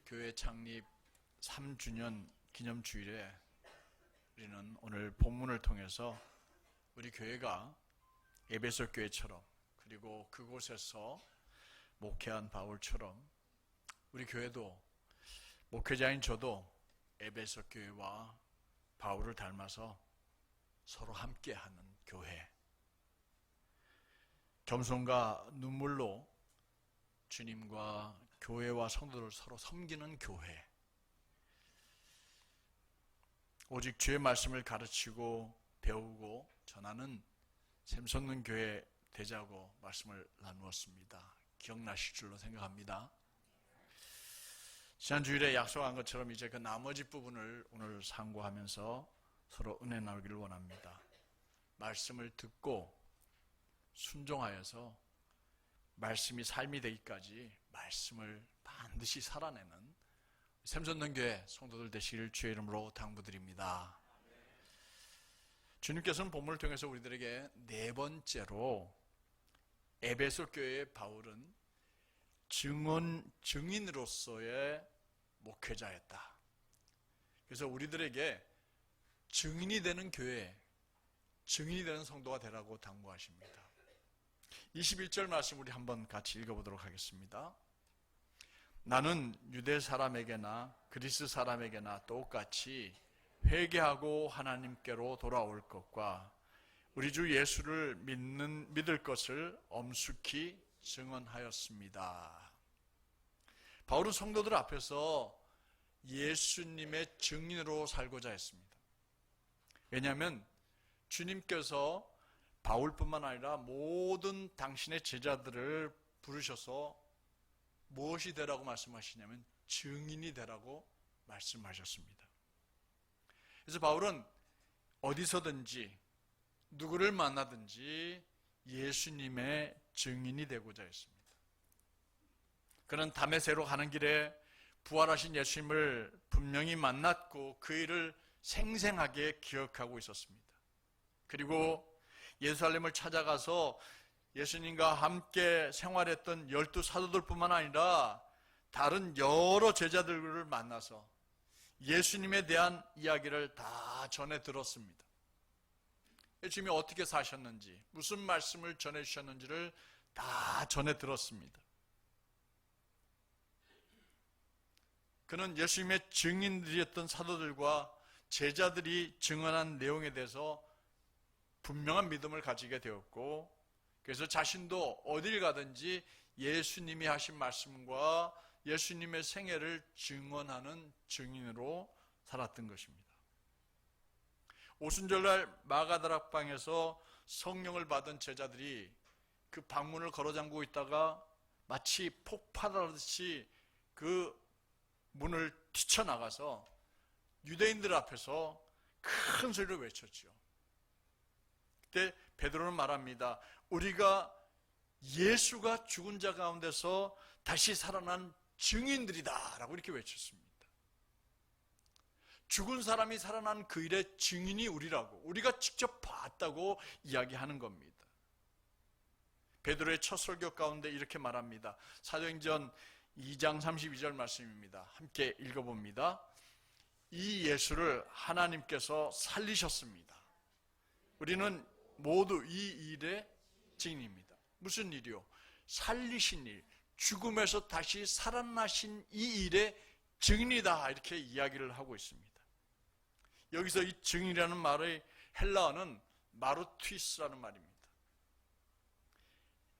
우리 교회 창립 3주년 기념주일에 우리는 오늘 본문을 통해서 우리 교회가 에베소 교회처럼 그리고 그곳에서 목회한 바울처럼 우리 교회도 목회자인 저도 에베소 교회와 바울을 닮아서 서로 함께하는 교회, 겸손과 눈물로 주님과 교회와 성도를 서로 섬기는 교회, 오직 주의 말씀을 가르치고 배우고 전하는 샘솟는 교회 되자고 말씀을 나누었습니다. 기억나실 줄로 생각합니다. 지난 주일에 약속한 것처럼 이제 그 나머지 부분을 오늘 상고하면서 서로 은혜 나누기를 원합니다. 말씀을 듣고 순종하여서 말씀이 삶이 되기까지 말씀을 반드시 살아내는 샘솟는 교회 성도들 되시기를 주의 이름으로 당부드립니다. 주님께서는 본문을 통해서 우리들에게 네 번째로 에베소 교회의 바울은 증인으로서의 목회자였다. 그래서 우리들에게 증인이 되는 교회, 증인이 되는 성도가 되라고 당부하십니다. 21절 말씀 우리 한번 같이 읽어보도록 하겠습니다. 나는 유대 사람에게나 그리스 사람에게나 똑같이 회개하고 하나님께로 돌아올 것과 우리 주 예수를 믿을 것을 엄숙히 증언하였습니다. 바울은 성도들 앞에서 예수님의 증인으로 살고자 했습니다. 왜냐하면 주님께서 바울뿐만 아니라 모든 당신의 제자들을 부르셔서 무엇이 되라고 말씀하시냐면 증인이 되라고 말씀하셨습니다. 그래서 바울은 어디서든지 누구를 만나든지 예수님의 증인이 되고자 했습니다. 그는 다메섹으로 가는 길에 부활하신 예수님을 분명히 만났고 그 일을 생생하게 기억하고 있었습니다. 그리고 예루살렘을 찾아가서 예수님과 함께 생활했던 12 사도들뿐만 아니라 다른 여러 제자들을 만나서 예수님에 대한 이야기를 다 전해 들었습니다. 예수님이 어떻게 사셨는지, 무슨 말씀을 전해 주셨는지를 다 전해 들었습니다. 그는 예수님의 증인들이었던 사도들과 제자들이 증언한 내용에 대해서 분명한 믿음을 가지게 되었고, 그래서 자신도 어딜 가든지 예수님이 하신 말씀과 예수님의 생애를 증언하는 증인으로 살았던 것입니다. 오순절날 마가다락방에서 성령을 받은 제자들이 그 방문을 걸어 잠그고 있다가 마치 폭발하듯이 그 문을 뛰쳐나가서 유대인들 앞에서 큰 소리로 외쳤죠. 그때 베드로는 말합니다. 우리가 예수가 죽은 자 가운데서 다시 살아난 증인들이다 라고 이렇게 외쳤습니다. 죽은 사람이 살아난 그 일의 증인이 우리라고, 우리가 직접 봤다고 이야기하는 겁니다. 베드로의 첫 설교 가운데 이렇게 말합니다. 사도행전 2장 32절 말씀입니다. 함께 읽어봅니다. 이 예수를 하나님께서 살리셨습니다. 우리는 모두 이 일의 증인입니다. 무슨 일이요? 살리신 일, 죽음에서 다시 살아나신 이 일의 증인이다 이렇게 이야기를 하고 있습니다. 여기서 이 증인이라는 말의 헬라어는 마루티스라는 말입니다.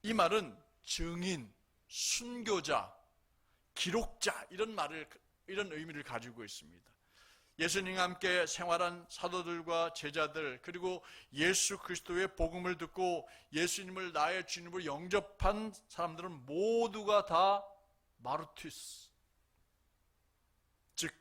이 말은 증인, 순교자, 기록자 이런 의미를 가지고 있습니다. 예수님과 함께 생활한 사도들과 제자들, 그리고 예수 그리스도의 복음을 듣고 예수님을 나의 주님으로 영접한 사람들은 모두가 다 마루티스, 즉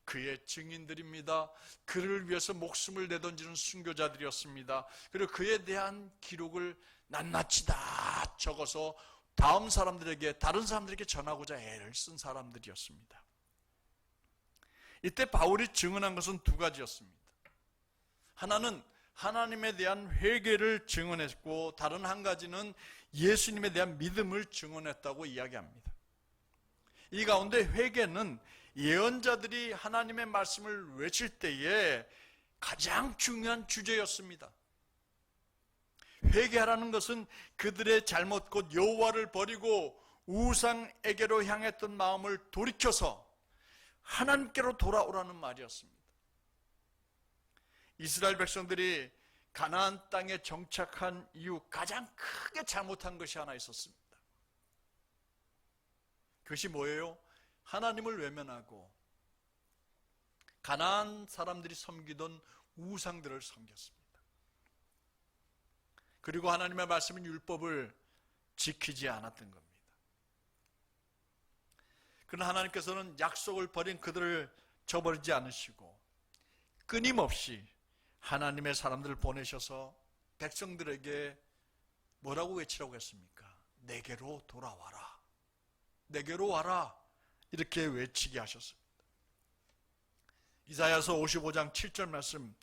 그의 증인들입니다. 그를 위해서 목숨을 내던지는 순교자들이었습니다. 그리고 그에 대한 기록을 낱낱이 다 적어서 다음 사람들에게, 다른 사람들에게 전하고자 애를 쓴 사람들이었습니다. 이때 바울이 증언한 것은 두 가지였습니다. 하나는 하나님에 대한 회개를 증언했고, 다른 한 가지는 예수님에 대한 믿음을 증언했다고 이야기합니다. 이 가운데 회개는 예언자들이 하나님의 말씀을 외칠 때에 가장 중요한 주제였습니다. 회개하라는 것은 그들의 잘못 곧 여호와를 버리고 우상에게로 향했던 마음을 돌이켜서 하나님께로 돌아오라는 말이었습니다. 이스라엘 백성들이 가나안 땅에 정착한 이후 가장 크게 잘못한 것이 하나 있었습니다. 그것이 뭐예요? 하나님을 외면하고 가나안 사람들이 섬기던 우상들을 섬겼습니다. 그리고 하나님의 말씀인 율법을 지키지 않았던 겁니다. 그러나 하나님께서는 약속을 버린 그들을 저버리지 않으시고 끊임없이 하나님의 사람들을 보내셔서 백성들에게 뭐라고 외치라고 했습니까? 내게로 돌아와라. 내게로 와라. 이렇게 외치게 하셨습니다. 이사야서 55장 7절 말씀,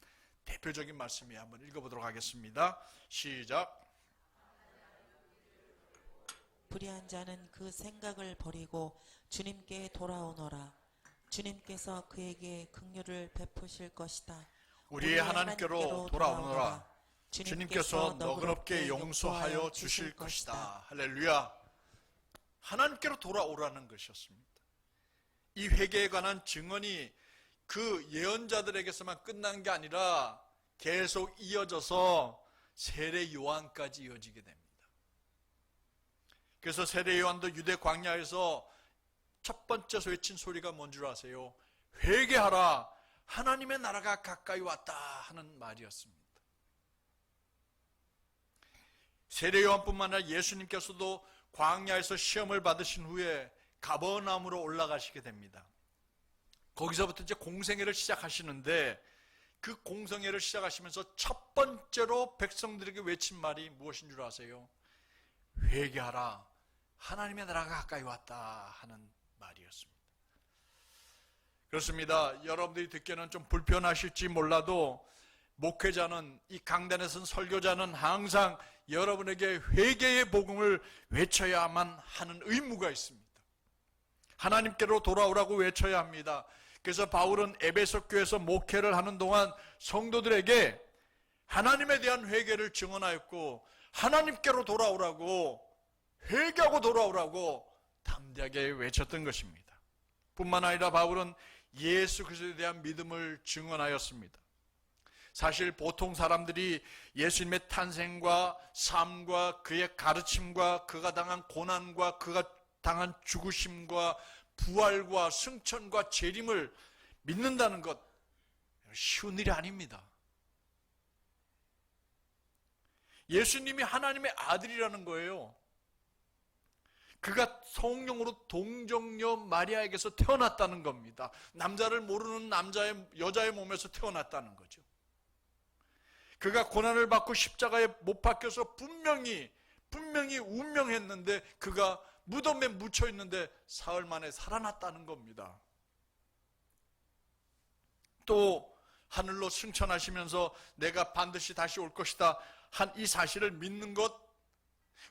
대표적인 말씀이에요. 한번 읽어보도록 하겠습니다. 시작. 불의한 자는 그 생각을 버리고 주님께 돌아오너라. 주님께서 그에게 긍휼을 베푸실 것이다. 우리의 하나님께로 돌아오너라. 주님께서 너그럽게 용서하여 주실 것이다. 할렐루야. 하나님께로 돌아오라는 것이었습니다. 이 회개에 관한 증언이 그 예언자들에게서만 끝난 게 아니라 계속 이어져서 세례 요한까지 이어지게 됩니다. 그래서 세례 요한도 유대 광야에서 첫 번째 외친 소리가 뭔 줄 아세요? 회개하라. 하나님의 나라가 가까이 왔다 하는 말이었습니다. 세례 요한뿐만 아니라 예수님께서도 광야에서 시험을 받으신 후에 가버나움으로 올라가시게 됩니다. 거기서부터 이제 공생애를 시작하시는데 그 공생애를 시작하시면서 첫 번째로 백성들에게 외친 말이 무엇인 줄 아세요? 회개하라. 하나님의 나라가 가까이 왔다 하는 말이었습니다. 그렇습니다. 여러분들이 듣기에는 좀 불편하실지 몰라도 목회자는, 이 강단에선 설교자는 항상 여러분에게 회개의 복음을 외쳐야만 하는 의무가 있습니다. 하나님께로 돌아오라고 외쳐야 합니다. 그래서 바울은 에베소 교회에서 목회를 하는 동안 성도들에게 하나님에 대한 회개를 증언하였고 하나님께로 돌아오라고, 회개하고 돌아오라고 담대하게 외쳤던 것입니다. 뿐만 아니라 바울은 예수 그리스도에 대한 믿음을 증언하였습니다. 사실 보통 사람들이 예수님의 탄생과 삶과 그의 가르침과 그가 당한 고난과 그가 당한 죽으심과 부활과 승천과 재림을 믿는다는 것 쉬운 일이 아닙니다. 예수님이 하나님의 아들이라는 거예요. 그가 성령으로 동정녀 마리아에게서 태어났다는 겁니다. 남자를 모르는 여자의 몸에서 태어났다는 거죠. 그가 고난을 받고 십자가에 못 박혀서 분명히 운명했는데 그가 무덤에 묻혀 있는데 사흘 만에 살아났다는 겁니다. 또 하늘로 승천하시면서 내가 반드시 다시 올 것이다 한 이 사실을 믿는 것,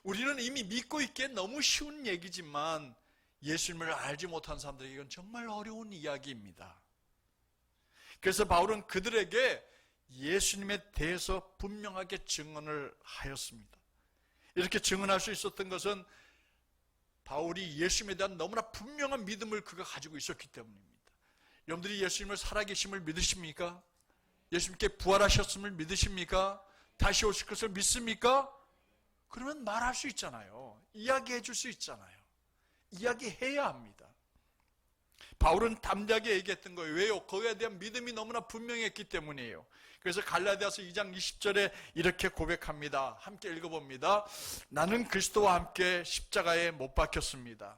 우리는 이미 믿고 있기에 너무 쉬운 얘기지만 예수님을 알지 못한 사람들에게 이건 정말 어려운 이야기입니다. 그래서 바울은 그들에게 예수님에 대해서 분명하게 증언을 하였습니다. 이렇게 증언할 수 있었던 것은 바울이 예수님에 대한 너무나 분명한 믿음을 그가 가지고 있었기 때문입니다. 여러분들이 예수님을 살아계심을 믿으십니까? 예수님께 부활하셨음을 믿으십니까? 다시 오실 것을 믿습니까? 그러면 말할 수 있잖아요. 이야기해 줄 수 있잖아요. 이야기해야 합니다. 바울은 담대하게 얘기했던 거예요. 왜요? 거기에 대한 믿음이 너무나 분명했기 때문이에요. 그래서 갈라디아서 2장 20절에 이렇게 고백합니다. 함께 읽어봅니다. 나는 그리스도와 함께 십자가에 못 박혔습니다.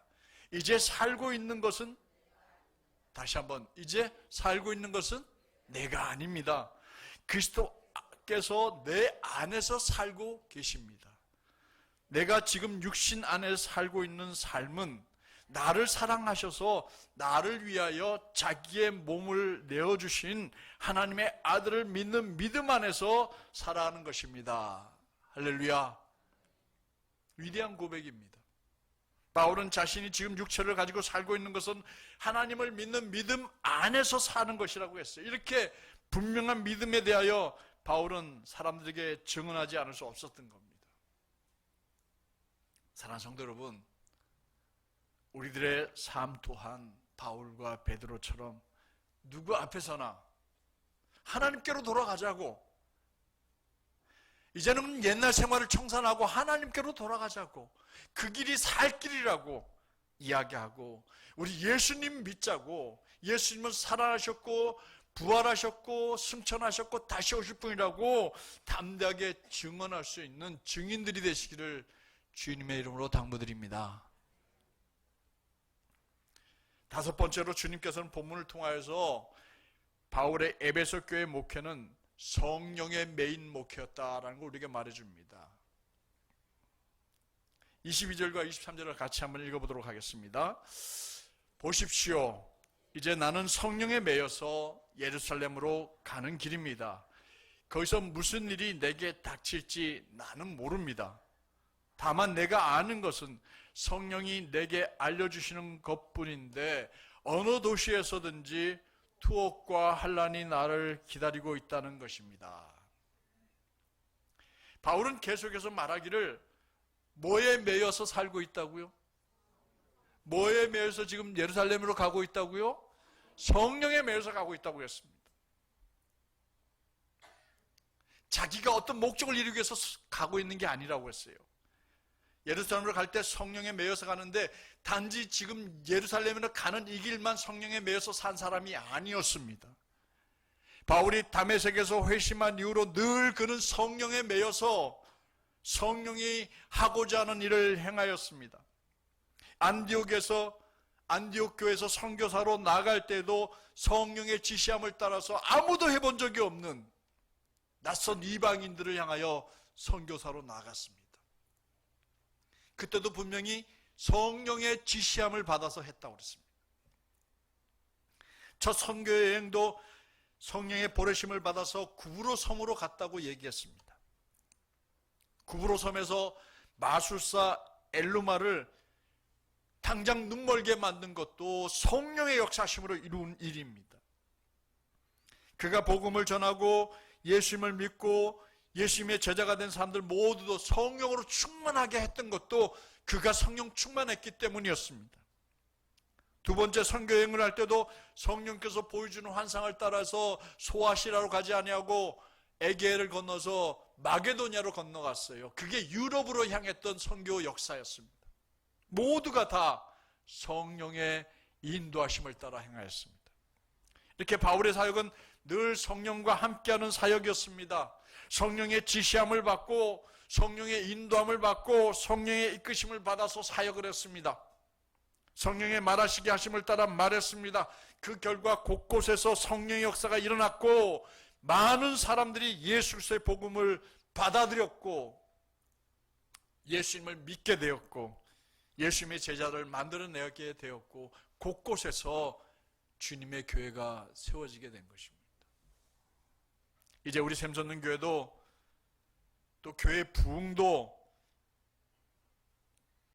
이제 살고 있는 것은, 다시 한번, 이제 살고 있는 것은 내가 아닙니다. 그리스도께서 내 안에서 살고 계십니다. 내가 지금 육신 안에 살고 있는 삶은 나를 사랑하셔서 나를 위하여 자기의 몸을 내어주신 하나님의 아들을 믿는 믿음 안에서 살아가는 것입니다. 할렐루야. 위대한 고백입니다. 바울은 자신이 지금 육체를 가지고 살고 있는 것은 하나님을 믿는 믿음 안에서 사는 것이라고 했어요. 이렇게 분명한 믿음에 대하여 바울은 사람들에게 증언하지 않을 수 없었던 겁니다. 사랑하는 성도 여러분, 우리들의 삶 또한 바울과 베드로처럼 누구 앞에서나 하나님께로 돌아가자고, 이제는 옛날 생활을 청산하고 하나님께로 돌아가자고, 그 길이 살 길이라고 이야기하고, 우리 예수님 믿자고, 예수님은 살아나셨고 부활하셨고 승천하셨고 다시 오실 분이라고 담대하게 증언할 수 있는 증인들이 되시기를 주님의 이름으로 당부드립니다. 다섯 번째로, 주님께서는 본문을 통하여서 바울의 에베소 교회 목회는 성령의 메인 목회였다라는 걸 우리에게 말해줍니다. 22절과 23절을 같이 한번 읽어보도록 하겠습니다. 보십시오. 이제 나는 성령에 매여서 예루살렘으로 가는 길입니다. 거기서 무슨 일이 내게 닥칠지 나는 모릅니다. 다만 내가 아는 것은 성령이 내게 알려주시는 것뿐인데, 어느 도시에서든지 투옥과 환난이 나를 기다리고 있다는 것입니다. 바울은 계속해서 말하기를 뭐에 매여서 살고 있다고요? 뭐에 매여서 지금 예루살렘으로 가고 있다고요? 성령에 매여서 가고 있다고 했습니다. 자기가 어떤 목적을 이루기 위해서 가고 있는 게 아니라고 했어요. 예루살렘으로 갈 때 성령에 매여서 가는데, 단지 지금 예루살렘으로 가는 이 길만 성령에 매여서 산 사람이 아니었습니다. 바울이 다메섹에서 회심한 이후로 늘 그는 성령에 매여서 성령이 하고자 하는 일을 행하였습니다. 안디옥 교회에서 선교사로 나갈 때도 성령의 지시함을 따라서 아무도 해본 적이 없는 낯선 이방인들을 향하여 선교사로 나갔습니다. 그때도 분명히 성령의 지시함을 받아서 했다고 그랬습니다. 첫 선교 여행도 성령의 보내심을 받아서 구브로 섬으로 갔다고 얘기했습니다. 구브로 섬에서 마술사 엘루마를 당장 눈멀게 만든 것도 성령의 역사심으로 이룬 일입니다. 그가 복음을 전하고 예수님을 믿고 예수님의 제자가 된 사람들 모두도 성령으로 충만하게 했던 것도 그가 성령 충만했기 때문이었습니다. 두 번째 선교여행을 할 때도 성령께서 보여주는 환상을 따라서 소아시라로 가지 아니하고 에게를 건너서 마게도냐로 건너갔어요. 그게 유럽으로 향했던 선교 역사였습니다. 모두가 다 성령의 인도하심을 따라 행하였습니다. 이렇게 바울의 사역은 늘 성령과 함께하는 사역이었습니다. 성령의 지시함을 받고 성령의 인도함을 받고 성령의 이끄심을 받아서 사역을 했습니다. 성령의 말하시게 하심을 따라 말했습니다. 그 결과 곳곳에서 성령의 역사가 일어났고 많은 사람들이 예수 그리스도의 복음을 받아들였고 예수님을 믿게 되었고 예수님의 제자를 만들어내게 되었고 곳곳에서 주님의 교회가 세워지게 된 것입니다. 이제 우리 샘솟는 교회도 또 교회 부흥도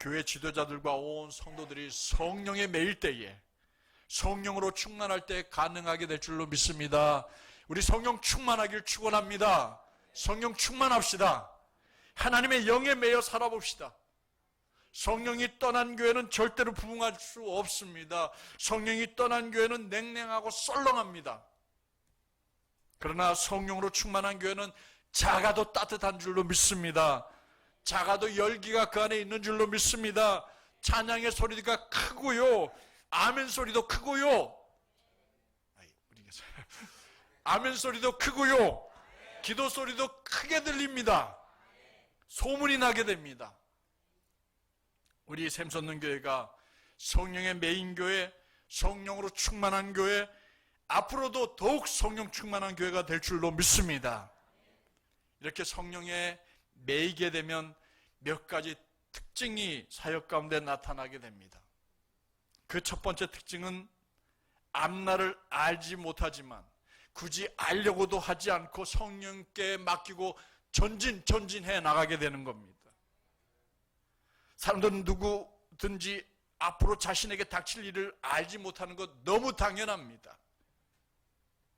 교회 지도자들과 온 성도들이 성령에 매일 때에 성령으로 충만할 때 가능하게 될 줄로 믿습니다. 우리 성령 충만하길 축원합니다. 성령 충만합시다. 하나님의 영에 매여 살아봅시다. 성령이 떠난 교회는 절대로 부흥할 수 없습니다. 성령이 떠난 교회는 냉랭하고 썰렁합니다. 그러나 성령으로 충만한 교회는 작아도 따뜻한 줄로 믿습니다. 작아도 열기가 그 안에 있는 줄로 믿습니다. 찬양의 소리가 크고요. 아멘 소리도 크고요. 아멘 소리도 크고요. 기도 소리도 크게 들립니다. 소문이 나게 됩니다. 우리 샘솟는 교회가 성령의 메인 교회, 성령으로 충만한 교회, 앞으로도 더욱 성령 충만한 교회가 될 줄로 믿습니다. 이렇게 성령에 매이게 되면 몇 가지 특징이 사역 가운데 나타나게 됩니다. 그 첫 번째 특징은 앞날을 알지 못하지만 굳이 알려고도 하지 않고 성령께 맡기고 전진해 나가게 되는 겁니다. 사람들은 누구든지 앞으로 자신에게 닥칠 일을 알지 못하는 것 너무 당연합니다.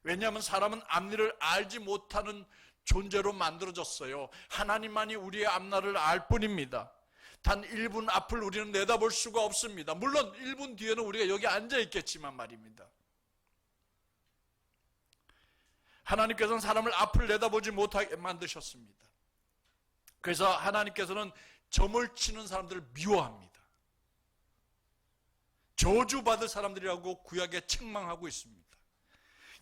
왜냐하면 사람은 앞일을 알지 못하는 존재로 만들어졌어요. 하나님만이 우리의 앞날을 알 뿐입니다. 단 1분 앞을 우리는 내다볼 수가 없습니다. 물론 1분 뒤에는 우리가 여기 앉아 있겠지만 말입니다. 하나님께서는 사람을 앞을 내다보지 못하게 만드셨습니다. 그래서 하나님께서는 점을 치는 사람들을 미워합니다. 저주받을 사람들이라고 구약에 책망하고 있습니다.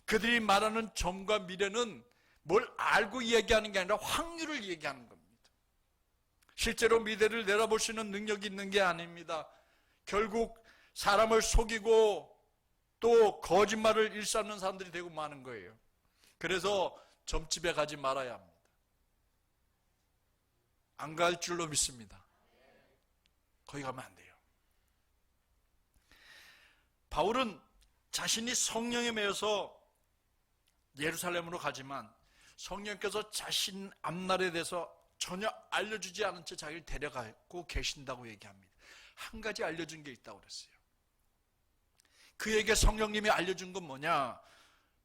그들이 말하는 점과 미래는 뭘 알고 이야기하는 게 아니라 확률을 얘기하는 겁니다. 실제로 미래를 내다볼 수 있는 능력이 있는 게 아닙니다. 결국 사람을 속이고 또 거짓말을 일삼는 사람들이 되고 마는 거예요. 그래서 점집에 가지 말아야 합니다. 안 갈 줄로 믿습니다. 거기 가면 안 돼요. 바울은 자신이 성령에 매여서 예루살렘으로 가지만 성령께서 자신 앞날에 대해서 전혀 알려주지 않은 채 자기를 데려가고 계신다고 얘기합니다. 한 가지 알려준 게 있다고 그랬어요. 그에게 성령님이 알려준 건 뭐냐?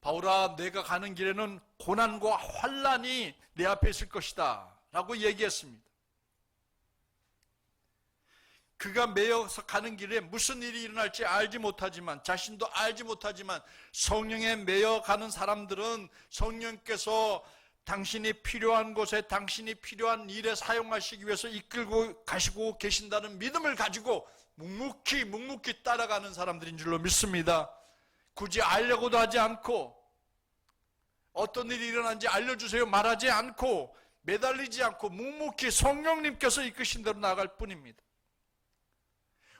바울아, 내가 가는 길에는 고난과 환난이 내 앞에 있을 것이다 라고 얘기했습니다. 그가 매여서 가는 길에 무슨 일이 일어날지 알지 못하지만, 자신도 알지 못하지만 성령에 매여 가는 사람들은 성령께서 당신이 필요한 곳에 당신이 필요한 일에 사용하시기 위해서 이끌고 가시고 계신다는 믿음을 가지고 묵묵히 따라가는 사람들인 줄로 믿습니다. 굳이 알려고도 하지 않고, 어떤 일이 일어난지 알려주세요 말하지 않고, 매달리지 않고 묵묵히 성령님께서 이끄신 대로 나아갈 뿐입니다.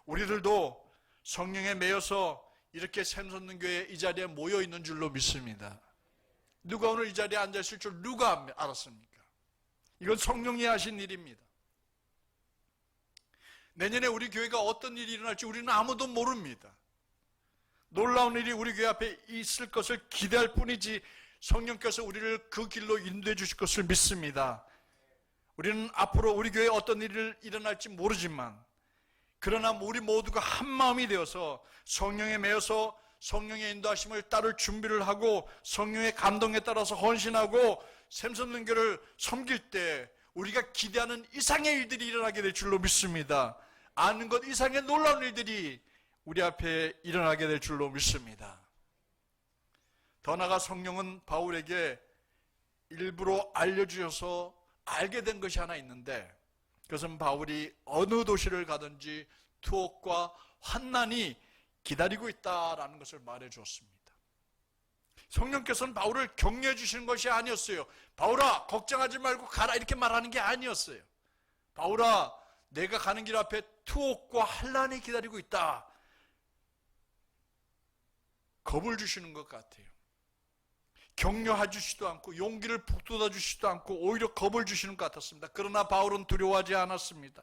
우리들도 성령에 매여서 이렇게 샘솟는 교회 이 자리에 모여 있는 줄로 믿습니다. 누가 오늘 이 자리에 앉아 있을 줄 누가 알았습니까? 이건 성령이 하신 일입니다. 내년에 우리 교회가 어떤 일이 일어날지 우리는 아무도 모릅니다. 놀라운 일이 우리 교회 앞에 있을 것을 기대할 뿐이지 성령께서 우리를 그 길로 인도해 주실 것을 믿습니다. 우리는 앞으로 우리 교회에 어떤 일이 일어날지 모르지만, 그러나 우리 모두가 한 마음이 되어서 성령에 매여서 성령의 인도하심을 따를 준비를 하고 성령의 감동에 따라서 헌신하고 샘솟는 교회를 섬길 때 우리가 기대하는 이상의 일들이 일어나게 될 줄로 믿습니다. 아는 것 이상의 놀라운 일들이 우리 앞에 일어나게 될 줄로 믿습니다. 더 나아가 성령은 바울에게 일부러 알려주셔서 알게 된 것이 하나 있는데, 그것은 바울이 어느 도시를 가든지 투옥과 환난이 기다리고 있다라는 것을 말해 주었습니다. 성령께서는 바울을 격려해 주시는 것이 아니었어요. 바울아, 걱정하지 말고 가라 이렇게 말하는 게 아니었어요. 바울아, 내가 가는 길 앞에 투옥과 환난이 기다리고 있다. 겁을 주시는 것 같아요. 격려해 주시지도 않고 용기를 북돋아 주시지도 않고 오히려 겁을 주시는 것 같았습니다. 그러나 바울은 두려워하지 않았습니다.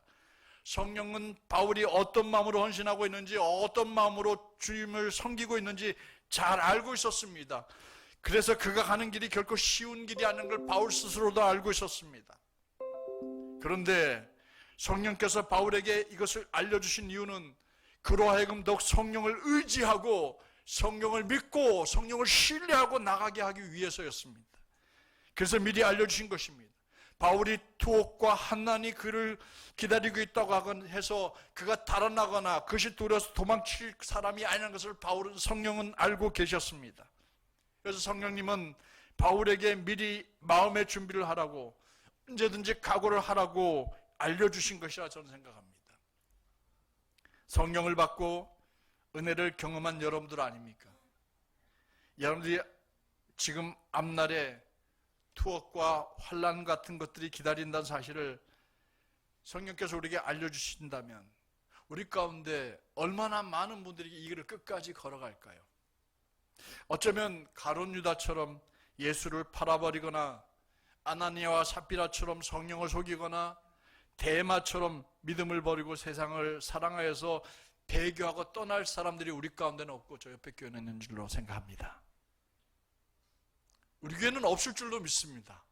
성령은 바울이 어떤 마음으로 헌신하고 있는지, 어떤 마음으로 주님을 섬기고 있는지 잘 알고 있었습니다. 그래서 그가 가는 길이 결코 쉬운 길이 아닌 걸 바울 스스로도 알고 있었습니다. 그런데 성령께서 바울에게 이것을 알려주신 이유는 그로 하여금 더욱 성령을 의지하고 성령을 믿고 성령을 신뢰하고 나가게 하기 위해서였습니다. 그래서 미리 알려주신 것입니다. 바울이 투옥과 환난이 그를 기다리고 있다고 해서 그가 달아나거나 그것이 두려워서 도망칠 사람이 아니라는 것을 성령은 알고 계셨습니다. 그래서 성령님은 바울에게 미리 마음의 준비를 하라고, 언제든지 각오를 하라고 알려주신 것이라 저는 생각합니다. 성령을 받고 은혜를 경험한 여러분들 아닙니까? 여러분들이 지금 앞날에 투옥과 환난 같은 것들이 기다린다는 사실을 성령께서 우리에게 알려주신다면 우리 가운데 얼마나 많은 분들이 이 길을 끝까지 걸어갈까요? 어쩌면 가룟 유다처럼 예수를 팔아버리거나 아나니아와 삽비라처럼 성령을 속이거나 데마처럼 믿음을 버리고 세상을 사랑하여서 배교하고 떠날 사람들이 우리 가운데는 없고 저 옆에 교회는 있는 줄로 생각합니다. 우리 교회는 없을 줄로 믿습니다.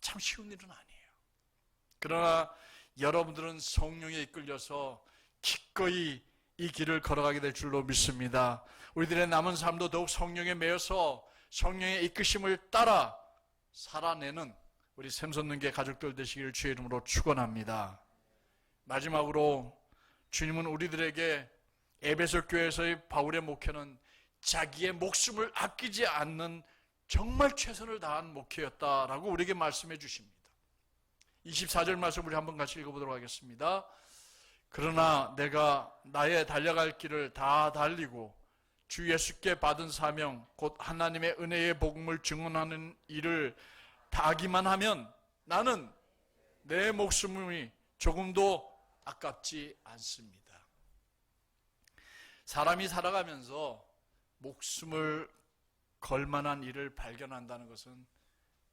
참 쉬운 일은 아니에요. 그러나 여러분들은 성령에 이끌려서 기꺼이 이 길을 걸어가게 될 줄로 믿습니다. 우리들의 남은 삶도 더욱 성령에 매여서 성령의 이끄심을 따라 살아내는 우리 샘솟는교회 가족들 되시기를 주의 이름으로 축원합니다. 마지막으로 주님은 우리들에게 에베소 교회에서의 바울의 목회는 자기의 목숨을 아끼지 않는 정말 최선을 다한 목회였다라고 우리에게 말씀해 주십니다. 24절 말씀 우리 한번 같이 읽어보도록 하겠습니다. 그러나 내가 나의 달려갈 길을 다 달리고 주 예수께 받은 사명 곧 하나님의 은혜의 복음을 증언하는 일을 다하기만 하면 나는 내 목숨이 조금도 아깝지 않습니다. 사람이 살아가면서 목숨을 걸 만한 일을 발견한다는 것은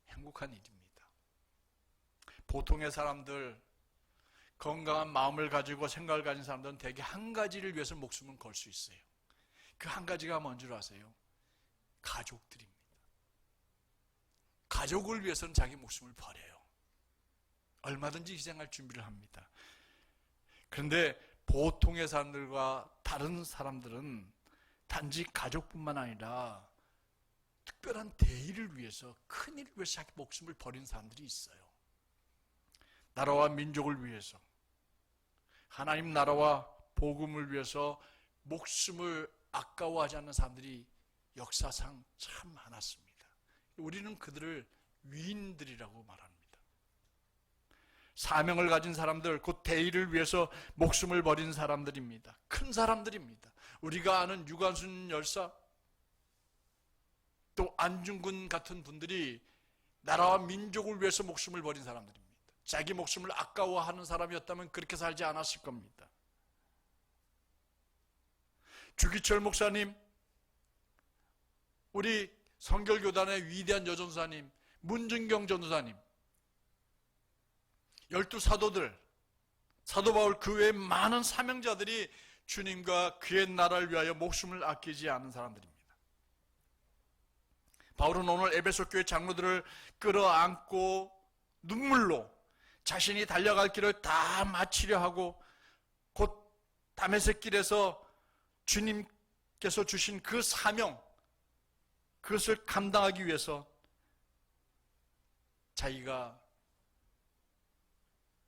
행복한 일입니다. 보통의 사람들, 건강한 마음을 가지고 생각을 가진 사람들은 대개 한 가지를 위해서 목숨을 걸 수 있어요. 그 한 가지가 뭔지 아세요? 가족들입니다. 가족을 위해서는 자기 목숨을 버려요. 얼마든지 희생할 준비를 합니다. 그런데 보통의 사람들과 다른 사람들은 단지 가족뿐만 아니라 특별한 대의를 위해서, 큰 일을 위해서 자기 목숨을 버리는 사람들이 있어요. 나라와 민족을 위해서, 하나님 나라와 복음을 위해서 목숨을 아까워하지 않는 사람들이 역사상 참 많았습니다. 우리는 그들을 위인들이라고 말합니다. 사명을 가진 사람들, 곧 대의를 위해서 목숨을 버린 사람들입니다. 큰 사람들입니다. 우리가 아는 유관순 열사, 또 안중근 같은 분들이 나라와 민족을 위해서 목숨을 버린 사람들입니다. 자기 목숨을 아까워하는 사람이었다면 그렇게 살지 않았을 겁니다. 주기철 목사님, 우리 성결교단의 위대한 여전사님, 문준경 전도사님, 12사도들, 사도 바울 그 외에 많은 사명자들이 주님과 그의 나라를 위하여 목숨을 아끼지 않은 사람들입니다. 바울은 오늘 에베소 교회 장로들을 끌어안고 눈물로 자신이 달려갈 길을 다 마치려 하고 곧 다메섹 길에서 주님께서 주신 그 사명, 그것을 감당하기 위해서 자기가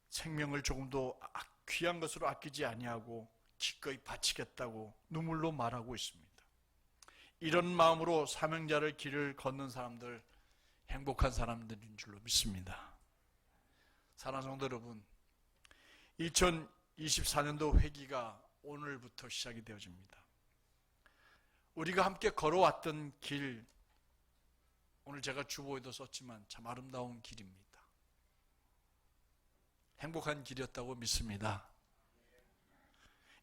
생명을 조금도 귀한 것으로 아끼지 아니하고 기꺼이 바치겠다고 눈물로 말하고 있습니다. 이런 마음으로 사명자를 길을 걷는 사람들, 행복한 사람들인 줄로 믿습니다. 사랑하는 성도 여러분, 2024년도 회기가 오늘부터 시작이 되어집니다. 우리가 함께 걸어왔던 길, 오늘 제가 주보에도 썼지만 참 아름다운 길입니다. 행복한 길이었다고 믿습니다.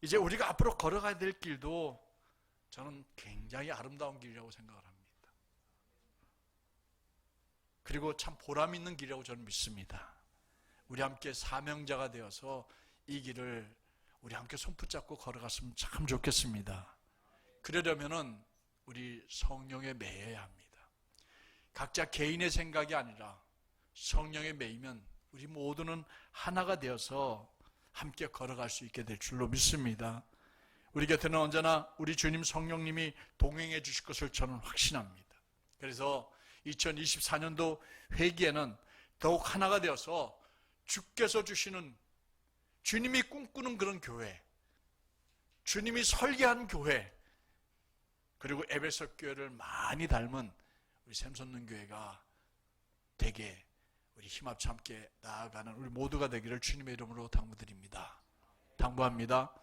이제 우리가 앞으로 걸어가야 될 길도 저는 굉장히 아름다운 길이라고 생각을 합니다. 그리고 참 보람 있는 길이라고 저는 믿습니다. 우리 함께 사명자가 되어서 이 길을 우리 함께 손붙잡고 걸어갔으면 참 좋겠습니다. 그러려면은 우리 성령에 매여야 합니다. 각자 개인의 생각이 아니라 성령에 매이면 우리 모두는 하나가 되어서 함께 걸어갈 수 있게 될 줄로 믿습니다. 우리 곁에는 언제나 우리 주님 성령님이 동행해 주실 것을 저는 확신합니다. 그래서 2024년도 회기에는 더욱 하나가 되어서 주께서 주시는, 주님이 꿈꾸는 그런 교회, 주님이 설계한 교회, 그리고 에베소 교회를 많이 닮은 우리 샘솟는 교회가 되게 우리 힘합쳐 함께 나아가는 우리 모두가 되기를 주님의 이름으로 당부드립니다. 당부합니다.